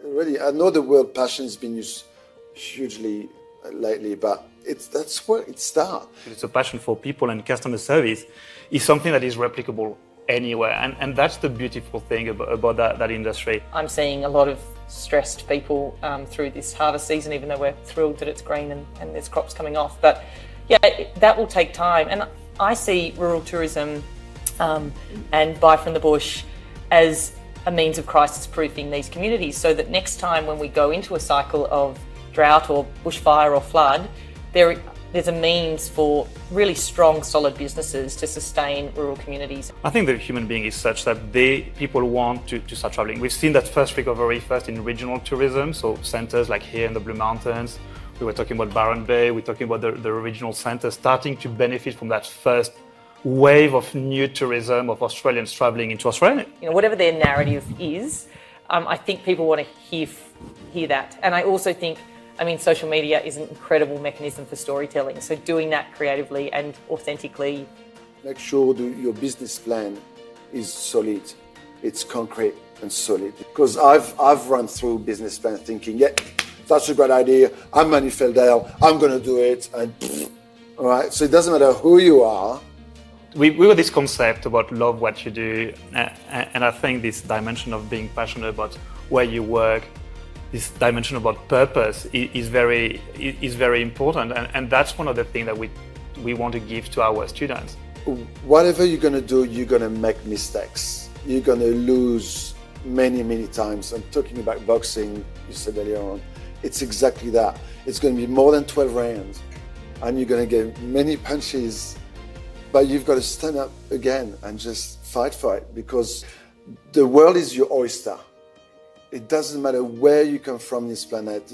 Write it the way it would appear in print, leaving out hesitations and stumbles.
Really, I know the word passion has been used hugely lately, but that's where it starts. It's a passion for people, and customer service is something that is replicable anywhere, and that's the beautiful thing about that industry. I'm seeing a lot of stressed people through this harvest season, even though we're thrilled that it's green and there's crops coming off. But yeah, that will take time, and I see rural tourism and Buy from the Bush as a means of crisis-proofing these communities, so that next time when we go into a cycle of drought or bushfire or flood, there's a means for really strong, solid businesses to sustain rural communities. I think the human being is such that people want to start traveling. We've seen that first recovery first in regional tourism, so centers like here in the Blue Mountains. We were talking about Byron Bay, we're talking about the regional centers starting to benefit from that first wave of new tourism of Australians traveling into Australia. You know, whatever their narrative is, I think people want to hear that. And I also think, social media is an incredible mechanism for storytelling. So doing that creatively and authentically. Make sure your business plan is solid. It's concrete and solid. Because I've run through business plan thinking, yeah, that's a great idea. I'm Manu Fieldel. I'm going to do it. And all right. So it doesn't matter who you are. We were this concept about love what you do, and I think this dimension of being passionate about where you work, this dimension about purpose is very important, and that's one of the things that we want to give to our students. Whatever you're going to do, you're going to make mistakes. You're going to lose many times. I'm talking about boxing, you said earlier on. It's exactly that. It's going to be more than 12 rounds, and you're going to get many punches. But you've got to stand up again and just fight for it, because the world is your oyster. It doesn't matter where you come from this planet.